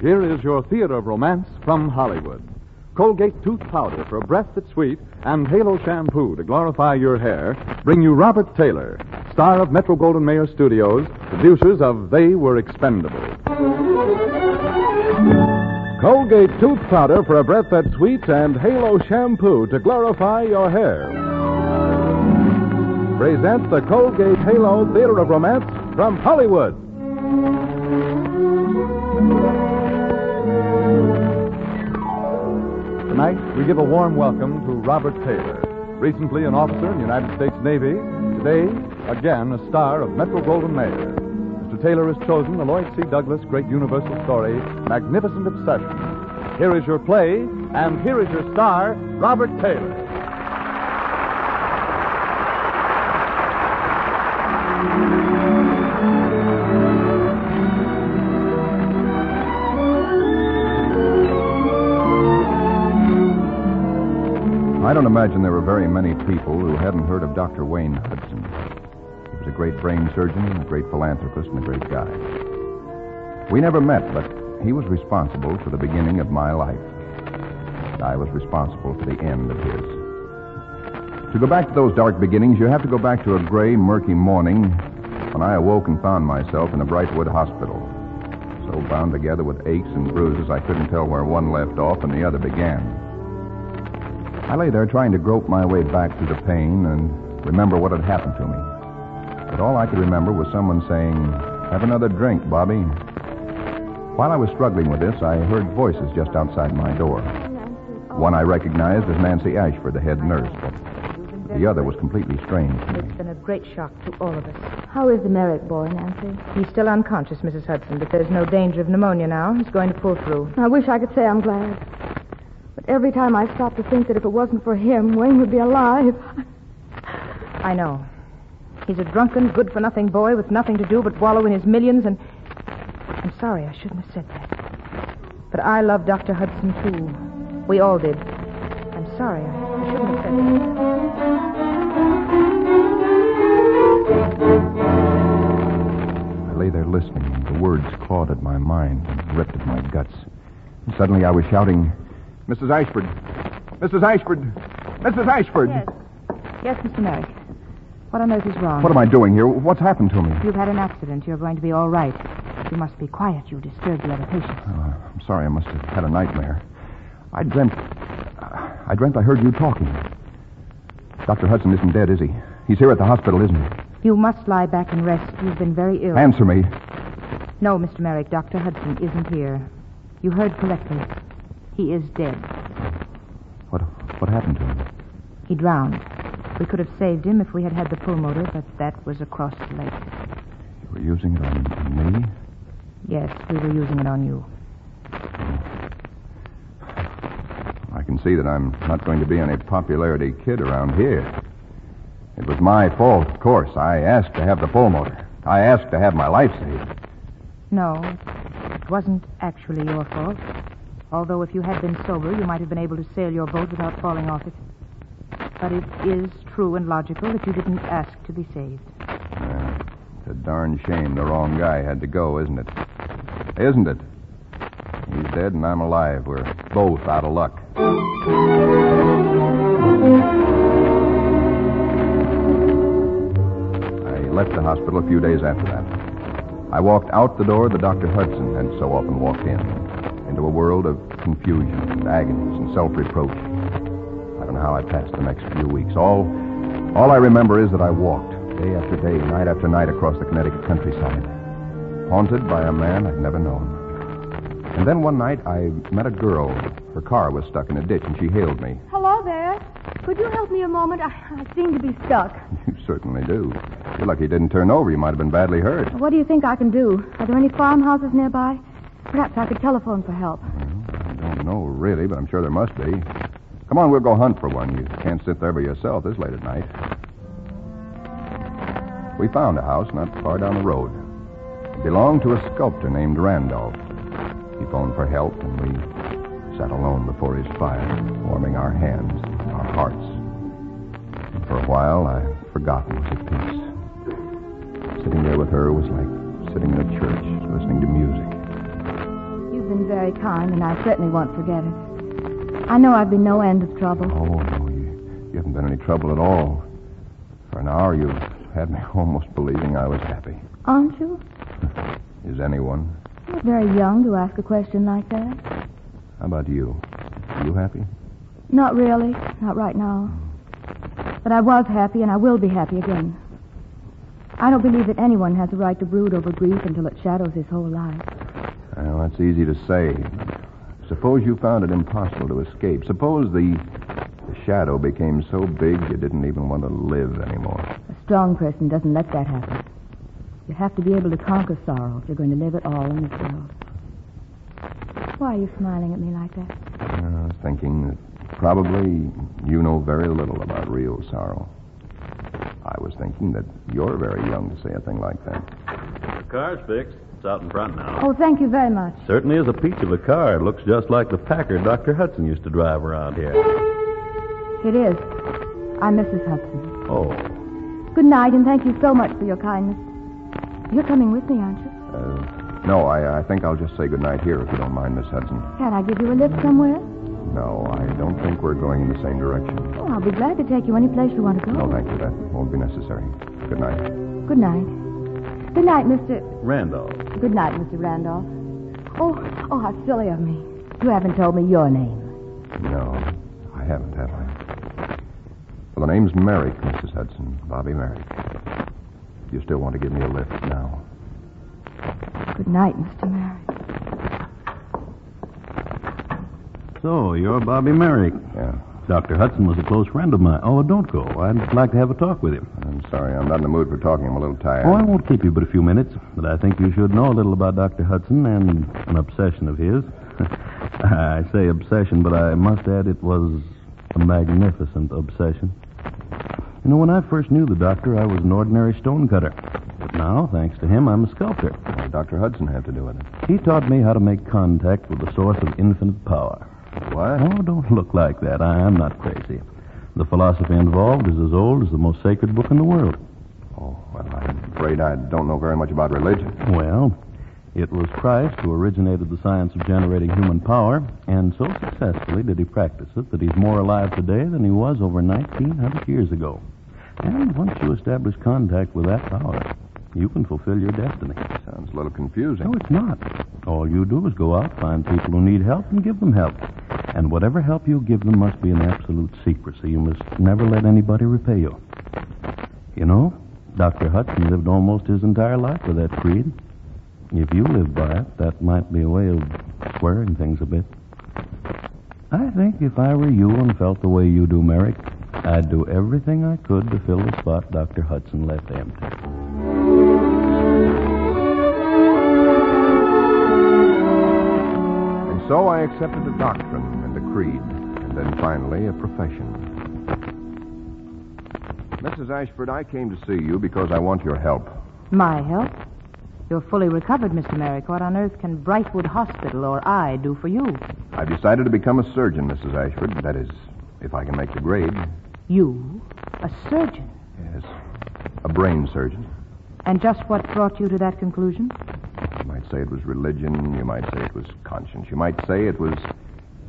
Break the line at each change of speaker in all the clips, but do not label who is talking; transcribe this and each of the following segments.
Here is your theater of romance from Hollywood. Colgate tooth powder for a breath that's sweet and Halo shampoo to glorify your hair bring you Robert Taylor, star of Metro-Goldwyn-Mayer Studios, producers of They Were Expendable. Colgate tooth powder for a breath that's sweet and Halo shampoo to glorify your hair presents the Colgate Halo Theater of Romance from Hollywood. Tonight, we give a warm welcome to Robert Taylor, recently an officer in the United States Navy, today, again, a star of Metro-Goldwyn-Mayer. Mr. Taylor has chosen the Lloyd C. Douglas great universal story, Magnificent Obsession. Here is your play, and here is your star, Robert Taylor.
I don't imagine there were very many people who hadn't heard of Dr. Wayne Hudson. He was a great brain surgeon, a great philanthropist, and a great guy. We never met, but he was responsible for the beginning of my life. I was responsible for the end of his. To go back to those dark beginnings, you have to go back to a gray, murky morning when I awoke and found myself in a Brightwood hospital, so bound together with aches and bruises I couldn't tell where one left off and the other began. I lay there trying to grope my way back through the pain and remember what had happened to me. But all I could remember was someone saying, "Have another drink, Bobby." While I was struggling with this, I heard voices just outside my door. One I recognized as Nancy Ashford, the head nurse, but the other was completely strange to me.
It's been a great shock to all of us.
How is the Merrick boy, Nancy?
He's still unconscious, Mrs. Hudson, but there's no danger of pneumonia now. He's going to pull through.
I wish I could say I'm glad. But every time I stop to think that if it wasn't for him, Wayne would be alive.
I know. He's a drunken, good-for-nothing boy with nothing to do but wallow in his millions, and... I'm sorry, I shouldn't have said that. But I love Dr. Hudson, too. We all did. I'm sorry, I shouldn't have said
that. I lay there listening, and the words clawed at my mind and ripped at my guts. And suddenly I was shouting, "Mrs. Ashford! Mrs. Ashford! Mrs. Ashford!"
Yes. Yes, Mr. Merrick. What on earth is wrong?
What am I doing here? What's happened to me?
You've had an accident. You're going to be all right. You must be quiet. You disturbed the other patients.
I'm sorry. I must have had a nightmare. I dreamt I heard you talking. Dr. Hudson isn't dead, is he? He's here at the hospital, isn't he?
You must lie back and rest. You've been very ill.
Answer me.
No, Mr. Merrick. Dr. Hudson isn't here. You heard correctly. He is dead.
What happened to him?
He drowned. We could have saved him if we had had the pulmotor, but that was across the lake.
You were using it on me?
Yes, we were using it on you.
I can see that I'm not going to be any popularity kid around here. It was my fault, of course. I asked to have the pulmotor. I asked to have my life saved.
No, it wasn't actually your fault. Although if you had been sober, you might have been able to sail your boat without falling off it. But it is true and logical that you didn't ask to be saved.
It's a darn shame the wrong guy had to go, isn't it? Isn't it? He's dead and I'm alive. We're both out of luck. I left the hospital a few days after that. I walked out the door that Dr. Hudson had so often walked into a world of confusion and agonies and self-reproach. I don't know how I passed the next few weeks. All I remember is that I walked day after day, night after night across the Connecticut countryside, haunted by a man I'd never known. And then one night I met a girl. Her car was stuck in a ditch and she hailed me.
Hello there. Could you help me a moment? I seem to be stuck.
You certainly do. You're lucky you didn't turn over. You might have been badly hurt.
What do you think I can do? Are there any farmhouses nearby? Perhaps I could telephone for help.
Well, I don't know really, but I'm sure there must be. Come on, we'll go hunt for one. You can't sit there by yourself this late at night. We found a house not far down the road. It belonged to a sculptor named Randolph. He phoned for help, and we sat alone before his fire, warming our hands, our hearts. And for a while, I forgot and was at peace. Sitting there with her was like sitting in a church, listening to music.
You've been very kind, and I certainly won't forget it. I know I've been no end of trouble.
Oh, no, you haven't been any trouble at all. For an hour, you've had me almost believing I was happy.
Aren't you?
Is anyone?
You're very young to ask a question like that.
How about you? Are you happy?
Not really. Not right now. But I was happy, and I will be happy again. I don't believe that anyone has a right to brood over grief until it shadows his whole life.
Well, that's easy to say. Suppose you found it impossible to escape. Suppose the shadow became so big you didn't even want to live anymore.
A strong person doesn't let that happen. You have to be able to conquer sorrow if you're going to live at all in this world. Why are you smiling at me like that?
I was thinking that probably you know very little about real sorrow. I was thinking that you're very young to say a thing like that.
The car's fixed. It's out in front now.
Oh, thank you very much.
Certainly is a peach of a car. It looks just like the Packard Dr. Hudson used to drive around here.
It is. I'm Mrs. Hudson.
Oh.
Good night, and thank you so much for your kindness. You're coming with me, aren't you?
No, I think I'll just say goodnight here if you don't mind, Miss Hudson.
Can I give you a lift somewhere?
No, I don't think we're going in the same direction.
Oh, I'll be glad to take you any place you want to go.
No, thank you. That won't be necessary. Good night.
Good night. Good night, Mr.
Randolph.
Good night, Mr. Randolph. Oh, how silly of me. You haven't told me your name.
No, I haven't, have I? Well, the name's Merrick, Mrs. Hudson. Bobby Merrick. You still want to give me a lift now?
Good night, Mr. Merrick.
So, you're Bobby Merrick.
Yeah.
Dr. Hudson was a close friend of mine. Oh, don't go. I'd like to have a talk with him.
I'm sorry. I'm not in the mood for talking. I'm a little tired.
Oh, I won't keep you but a few minutes. But I think you should know a little about Dr. Hudson and an obsession of his. I say obsession, but I must add it was a magnificent obsession. You know, when I first knew the doctor, I was an ordinary stonecutter. But now, thanks to him, I'm a sculptor.
What did Dr. Hudson have to do with it?
He taught me how to make contact with the source of infinite power.
What?
Oh, don't look like that. I'm not crazy. The philosophy involved is as old as the most sacred book in the world.
Oh, well, I'm afraid I don't know very much about religion.
Well, it was Christ who originated the science of generating human power, and so successfully did he practice it that he's more alive today than he was over 1,900 years ago. And once you establish contact with that power, you can fulfill your destiny.
Sounds a little confusing.
No, it's not. All you do is go out, find people who need help, and give them help. And whatever help you give them must be in absolute secrecy. You must never let anybody repay you. You know, Dr. Hudson lived almost his entire life with that creed. If you live by it, that might be a way of squaring things a bit. I think if I were you and felt the way you do, Merrick, I'd do everything I could to fill the spot Dr. Hudson left empty.
And so I accepted a doctrine and a creed, and then finally a profession. Mrs. Ashford, I came to see you because I want your help.
My help? You're fully recovered, Mr. Merrick. What on earth can Brightwood Hospital or I do for you?
I've decided to become a surgeon, Mrs. Ashford. That is, if I can make the grade.
You? A surgeon?
Yes, a brain surgeon.
And just what brought you to that conclusion?
You might say it was religion. You might say it was conscience. You might say it was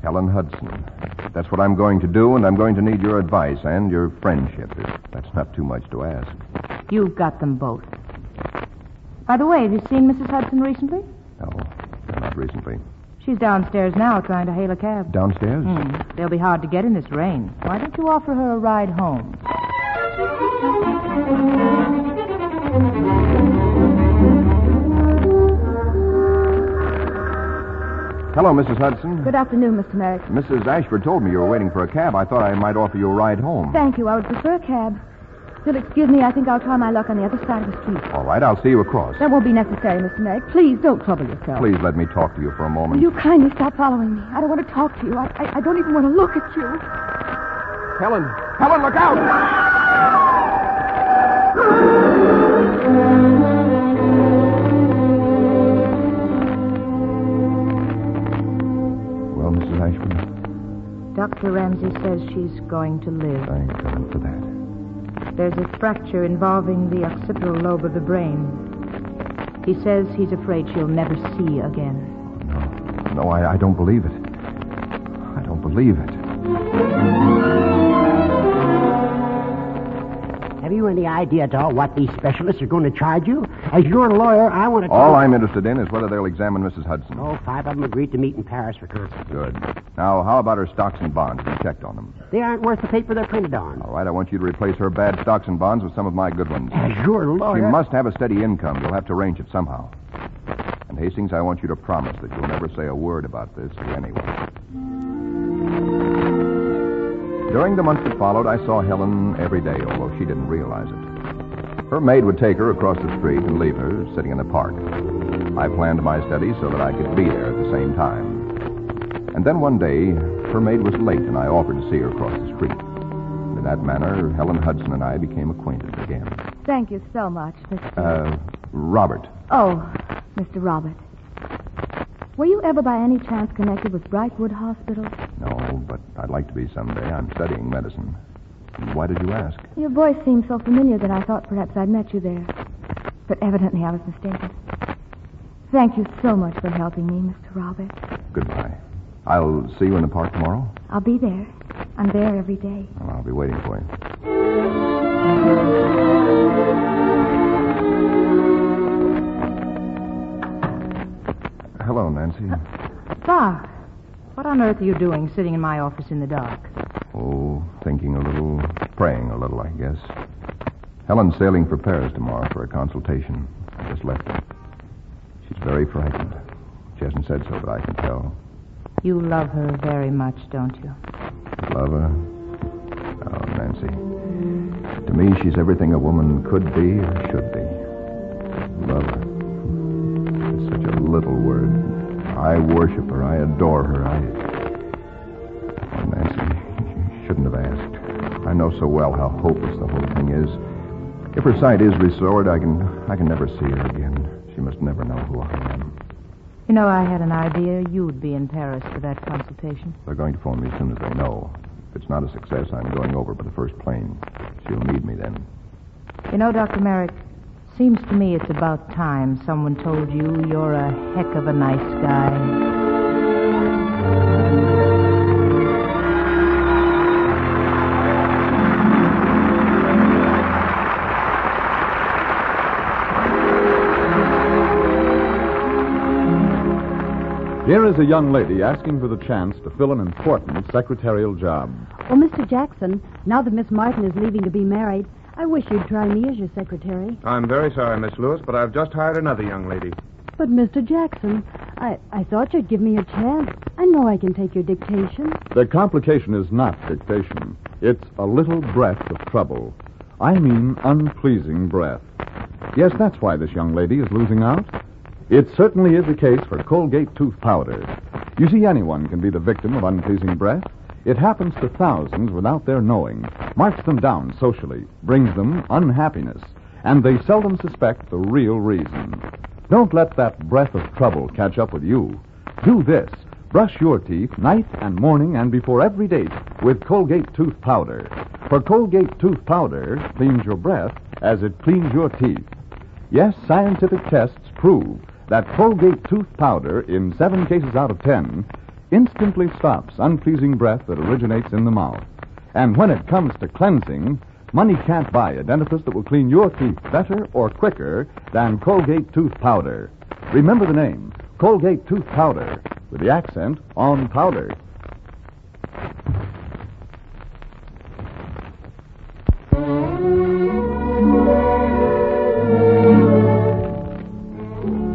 Helen Hudson. That's what I'm going to do, and I'm going to need your advice and your friendship, if that's not too much to ask.
You've got them both. By the way, have you seen Mrs. Hudson recently?
No, not recently.
She's downstairs now trying to hail a cab.
Downstairs?
They'll be hard to get in this rain. Why don't you offer her a ride home?
Hello, Mrs. Hudson.
Good afternoon, Mr. Merrick.
Mrs. Ashford told me you were waiting for a cab. I thought I might offer you a ride home.
Thank you. I would prefer a cab. Still, excuse me, I think I'll try my luck on the other side of the street.
All right, I'll see you across.
That won't be necessary, Mr. Merrick. Please, don't trouble yourself.
Please let me talk to you for a moment.
Will you kindly stop following me? I don't want to talk to you. I don't even want to look at you.
Helen! Helen, look out! Well, Mrs. Ashford?
Dr. Ramsey says she's going to live.
Thank God for that.
There's a fracture involving the occipital lobe of the brain. He says he's afraid she'll never see again.
No. No, I don't believe it. I don't believe it.
Have you any idea at all what these specialists are going to charge you? As your lawyer, I want to...
All I'm interested in is whether they'll examine Mrs. Hudson.
Oh, 5 of them agreed to meet in Paris for consultation.
Good. Now, how about her stocks and bonds? Have you checked on them?
They aren't worth the paper they're printed on.
All right, I want you to replace her bad stocks and bonds with some of my good ones.
As your lawyer...
She must have a steady income. You'll have to arrange it somehow. And, Hastings, I want you to promise that you'll never say a word about this to anyone. During the months that followed, I saw Helen every day, although she didn't realize it. Her maid would take her across the street and leave her sitting in the park. I planned my study so that I could be there at the same time. And then one day, her maid was late, and I offered to see her across the street. In that manner, Helen Hudson and I became acquainted again.
Thank you so much, Mr.
Robert.
Oh, Mr. Robert. Were you ever by any chance connected with Brightwood Hospital?
No, but I'd like to be someday. I'm studying medicine. Why did you ask?
Your voice seemed so familiar that I thought perhaps I'd met you there. But evidently I was mistaken. Thank you so much for helping me, Mr. Robert.
Goodbye. I'll see you in the park tomorrow?
I'll be there. I'm there every day.
Well, I'll be waiting for you. Hello, Nancy.
Bob, what on earth are you doing sitting in my office in the dark?
Oh, thinking a little, praying a little, I guess. Helen's sailing for Paris tomorrow for a consultation. I just left her. She's very frightened. She hasn't said so, but I can tell.
You love her very much, don't you?
Love her? Oh, Nancy. To me, she's everything a woman could be or should be. Love her. It's such a little word. I worship her. I adore her. Oh, Nancy, you shouldn't have asked. I know so well how hopeless the whole thing is. If her sight is restored, I can never see her again. She must never know who I am.
You know, I had an idea you'd be in Paris for that consultation.
They're going to phone me as soon as they know. If it's not a success, I'm going over by the first plane. She'll need me then.
You know, Dr. Merrick, seems to me it's about time someone told you you're a heck of a nice guy.
Here is a young lady asking for the chance to fill an important secretarial job.
Well, Mr. Jackson, now that Miss Martin is leaving to be married, I wish you'd try me as your secretary.
I'm very sorry, Miss Lewis, but I've just hired another young lady.
But, Mr. Jackson, I thought you'd give me a chance. I know I can take your dictation.
The complication is not dictation. It's a little breath of trouble. I mean unpleasing breath. Yes, that's why this young lady is losing out. It certainly is the case for Colgate tooth powder. You see, anyone can be the victim of unpleasing breath. It happens to thousands without their knowing, marks them down socially, brings them unhappiness, and they seldom suspect the real reason. Don't let that breath of trouble catch up with you. Do this. Brush your teeth night and morning and before every date with Colgate tooth powder. For Colgate tooth powder cleans your breath as it cleans your teeth. Yes, scientific tests prove that Colgate tooth powder, in 7 cases out of 10, instantly stops unpleasing breath that originates in the mouth. And when it comes to cleansing, money can't buy a dentifrice that will clean your teeth better or quicker than Colgate tooth powder. Remember the name, Colgate tooth powder, with the accent on powder.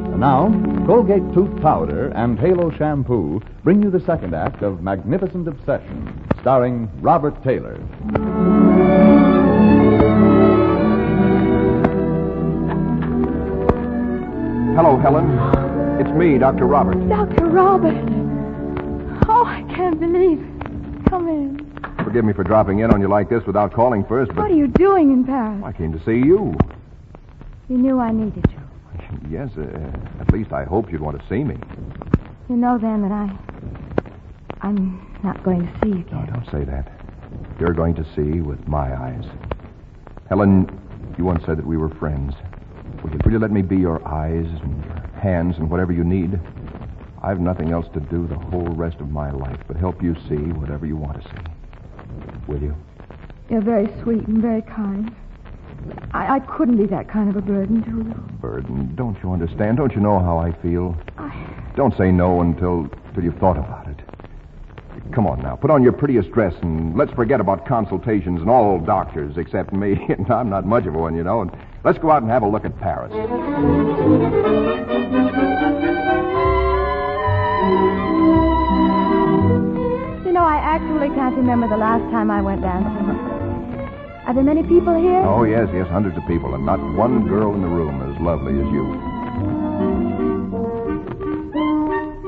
And now, Colgate tooth powder and Halo shampoo bring you the second act of Magnificent Obsession, starring Robert Taylor.
Hello, Helen. It's me, Dr. Robert.
Dr. Robert. Oh, I can't believe it. Come in.
Forgive me for dropping in on you like this without calling first, but
What are you doing in Paris?
I came to see you.
You knew I needed you.
Yes, at least I hoped you'd want to see me.
You know, then, that I'm not going to see you
No,
again.
don't say that. You're going to see with my eyes. Helen, you once said that we were friends. Will you let me be your eyes and your hands and whatever you need? I've nothing else to do the whole rest of my life but help you see whatever you want to see. Will you?
You're very sweet and very kind. I couldn't be that kind of a burden to you.
Burden? Don't you understand? Don't you know how I feel? Don't say no until you've thought about it. Come on now. Put on your prettiest dress and let's forget about consultations and all doctors except me. And I'm not much of one, you know. And let's go out and have a look at Paris.
You know, I actually can't remember the last time I went dancing. Are there many people here?
Oh, yes, hundreds of people, and not one girl in the room as lovely as you.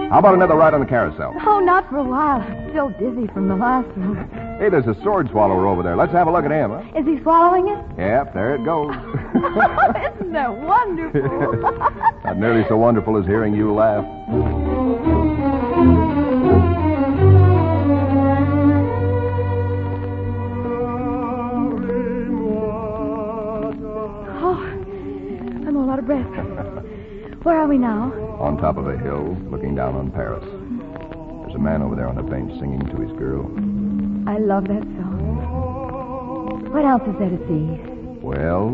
How about another ride on the carousel?
Oh, not for a while. I'm still dizzy from the last one.
Hey, there's a sword swallower over there. Let's have a look at him, huh?
Is he swallowing it?
Yep, there it goes.
Isn't that wonderful?
Not nearly so wonderful as hearing you laugh.
Where are we now?
On top of a hill, looking down on Paris. There's a man over there on a bench singing to his girl.
I love that song. What else is there to see?
Well,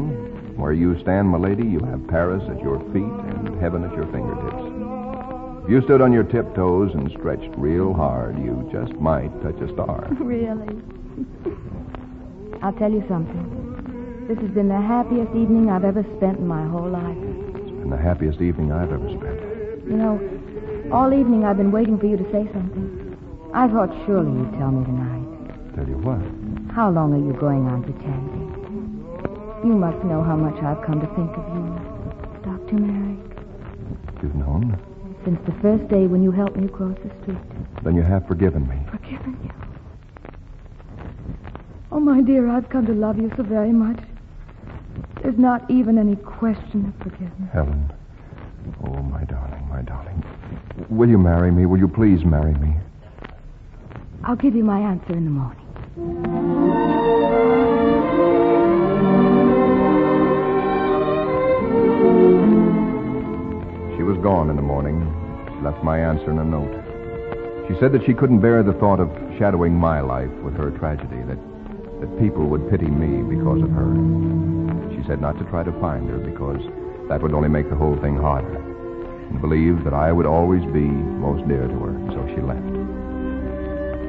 where you stand, my lady, you have Paris at your feet and heaven at your fingertips. If you stood on your tiptoes and stretched real hard, you just might touch a star.
Really? I'll tell you something. This has been the happiest evening I've ever spent in my whole life.
And the happiest evening I've ever spent.
You know, all evening I've been waiting for you to say something. I thought surely you'd tell me tonight.
Tell you what?
How long are you going on pretending? You must know how much I've come to think of you, Dr. Merrick.
You've known?
Since the first day when you helped me across the street.
Then you have forgiven me.
Forgiven you? Oh, my dear, I've come to love you so very much. There's not even any question of forgiveness.
Helen. Oh, my darling, my darling. Will you marry me? Will you please marry me?
I'll give you my answer in the morning.
She was gone in the morning. She left my answer in a note. She said that she couldn't bear the thought of shadowing my life with her tragedy, that people would pity me because of her. She said not to try to find her because that would only make the whole thing harder, and believed that I would always be most dear to her, so she left.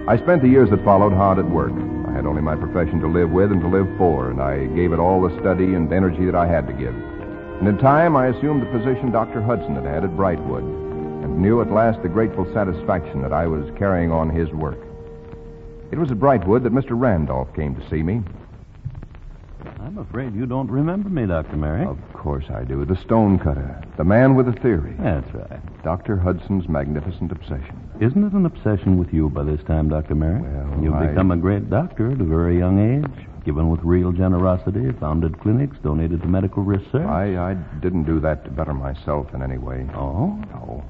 I spent the years that followed hard at work. I had only my profession to live with and to live for, and I gave it all the study and energy that I had to give. And in time, I assumed the position Dr. Hudson had at Brightwood, and knew at last the grateful satisfaction that I was carrying on his work. It was at Brightwood that Mr. Randolph came to see me.
I'm afraid you don't remember me, Dr. Merrick.
Of course I do. The stonecutter. The man with a theory.
That's right.
Dr. Hudson's magnificent obsession.
Isn't it an obsession with you by this time, Dr. Merrick?
Well,
You've become a great doctor at a very young age, given with real generosity, founded clinics, donated to medical research.
I didn't do that to better myself in any way.
Oh?
No.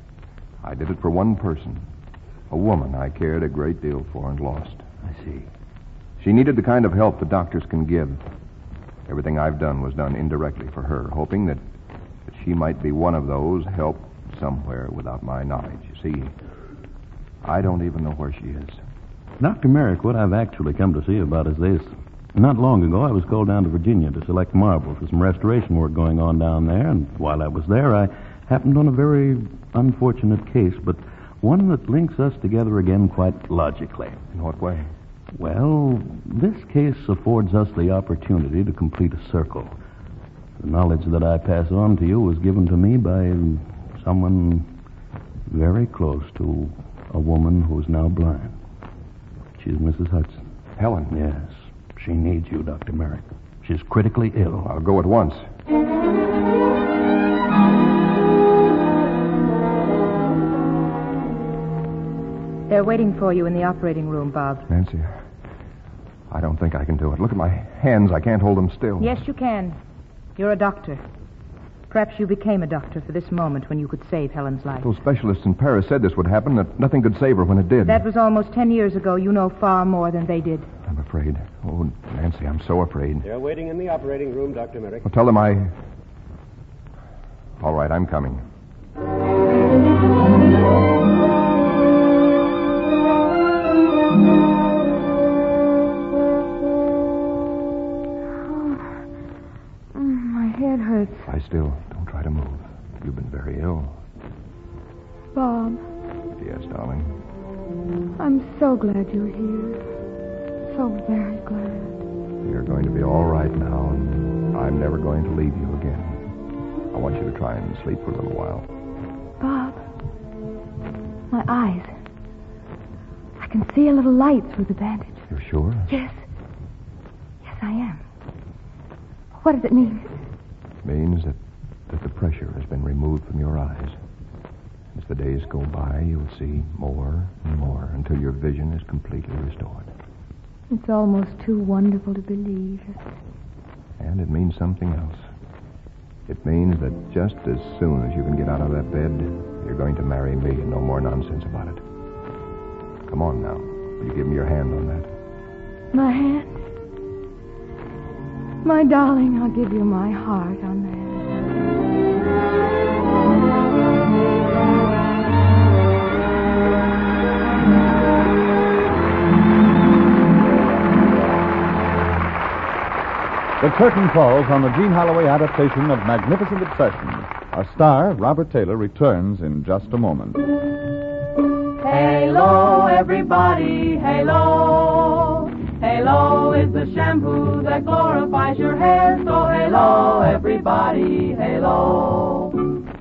I did it for one person. A woman I cared a great deal for and lost.
I see.
She needed the kind of help the doctors can give. Everything I've done was done indirectly for her, hoping that she might be one of those helped somewhere without my knowledge. You see, I don't even know where she is.
Dr. Merrick, what I've actually come to see about is this. Not long ago, I was called down to Virginia to select marble for some restoration work going on down there, and while I was there, I happened on a very unfortunate case, but one that links us together again quite logically.
In what way?
Well, this case affords us the opportunity to complete a circle. The knowledge that I pass on to you was given to me by someone very close to a woman who's now blind. She's Mrs. Hudson.
Helen?
Yes. She needs you, Dr. Merrick. She's critically ill.
I'll go at once.
They're waiting for you in the operating room, Bob.
Nancy, I don't think I can do it. Look at my hands. I can't hold them still.
Yes, you can. You're a doctor. Perhaps you became a doctor for this moment when you could save Helen's life.
Those specialists in Paris said this would happen, that nothing could save her when it did.
That was almost 10 years ago. You know far more than they did.
I'm afraid. Oh, Nancy, I'm so afraid.
They're waiting in the operating room, Dr. Merrick.
Well, tell them All right, I'm coming.
Bob,
Yes, darling.
I'm so glad you're here. So very glad.
You're going to be all right now, and I'm never going to leave you again. I want you to try and sleep for a little while.
Bob, my eyes. I can see a little light through the bandage.
You're sure?
Yes. Yes, I am. What does it mean?
It means that the pressure has been removed from your eyes. As the days go by, you'll see more and more until your vision is completely restored.
It's almost too wonderful to believe.
And it means something else. It means that just as soon as you can get out of that bed, you're going to marry me and no more nonsense about it. Come on now. Will you give me your hand on that?
My hand? My darling, I'll give you my heart on that.
The curtain falls on the Gene Holloway adaptation of Magnificent Obsession. Our star, Robert Taylor, returns in just a moment.
Halo, everybody, halo. Halo is the shampoo that glorifies your hair. So halo, everybody, halo.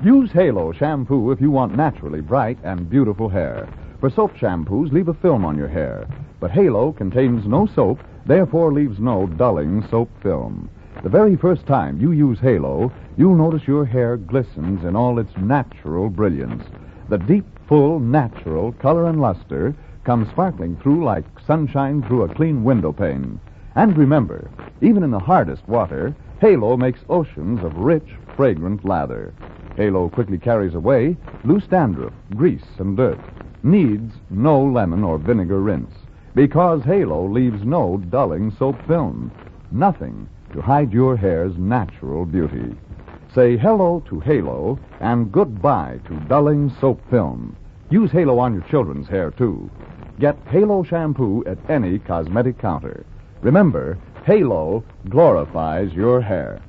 Use Halo shampoo if you want naturally bright and beautiful hair. For soap shampoos, leave a film on your hair. But Halo contains no soap, therefore leaves no dulling soap film. The very first time you use Halo, you'll notice your hair glistens in all its natural brilliance. The deep, full, natural color and luster comes sparkling through like sunshine through a clean window pane. And remember, even in the hardest water, Halo makes oceans of rich, fragrant lather. Halo quickly carries away loose dandruff, grease, and dirt. Needs no lemon or vinegar rinse, because Halo leaves no dulling soap film. Nothing to hide your hair's natural beauty. Say hello to Halo and goodbye to dulling soap film. Use Halo on your children's hair, too. Get Halo shampoo at any cosmetic counter. Remember, Halo glorifies your hair.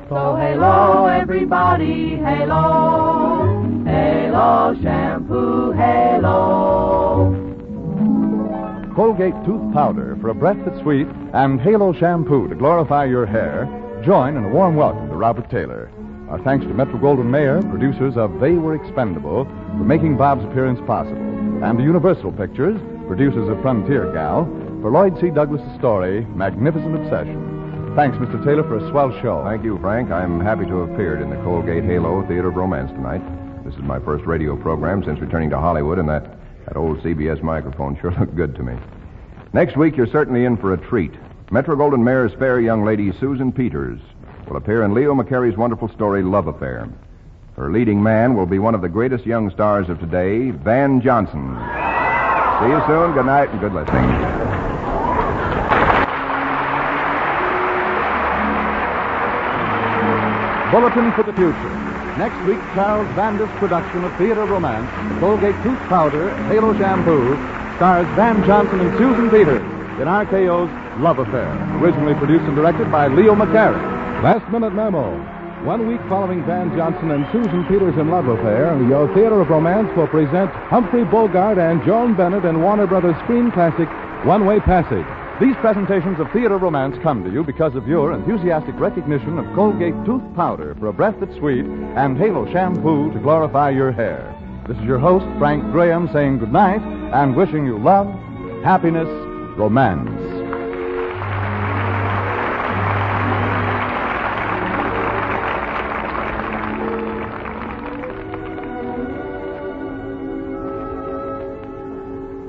So halo, everybody, halo. Halo shampoo, halo.
Colgate tooth powder for a breath that's sweet and Halo shampoo to glorify your hair. Join in a warm welcome to Robert Taylor. Our thanks to Metro-Goldwyn-Mayer, producers of They Were Expendable, for making Bob's appearance possible. And to Universal Pictures, producers of Frontier Gal, for Lloyd C. Douglas' story, Magnificent Obsession. Thanks, Mr. Taylor, for a swell show.
Thank you, Frank. I'm happy to have appeared in the Colgate Halo Theater of Romance tonight. This is my first radio program since returning to Hollywood, and that old CBS microphone sure looked good to me. Next week, you're certainly in for a treat. Metro-Goldwyn-Mayer's fair young lady, Susan Peters, will appear in Leo McCarey's wonderful story, Love Affair. Her leading man will be one of the greatest young stars of today, Van Johnson. See you soon. Good night and good listening.
Bulletin for the future. Next week, Charles Vandis' production of theater romance, Colgate Tooth Powder, Halo Shampoo, stars Van Johnson and Susan Peters in RKO's Love Affair, originally produced and directed by Leo McCarey.
Last-minute memo. 1 week following Van Johnson and Susan Peters in Love Affair, your Theater of Romance will present Humphrey Bogart and Joan Bennett in Warner Brothers' screen classic, One-Way Passage.
These presentations of theater romance come to you because of your enthusiastic recognition of Colgate Tooth Powder for a breath that's sweet and Halo Shampoo to glorify your hair. This is your host, Frank Graham, saying good night and wishing you love, happiness, romance.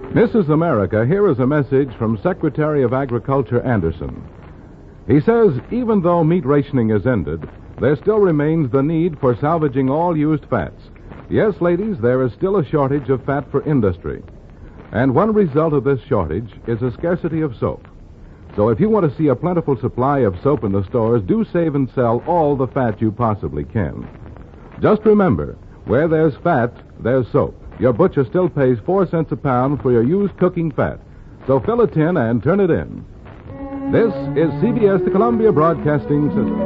Mrs. America, here is a message from Secretary of Agriculture Anderson. He says, even though meat rationing is ended, there still remains the need for salvaging all used fats. Yes, ladies, there is still a shortage of fat for industry. And one result of this shortage is a scarcity of soap. So if you want to see a plentiful supply of soap in the stores, do save and sell all the fat you possibly can. Just remember, where there's fat, there's soap. Your butcher still pays 4 cents a pound for your used cooking fat. So fill a tin and turn it in. This is CBS, the Columbia Broadcasting System.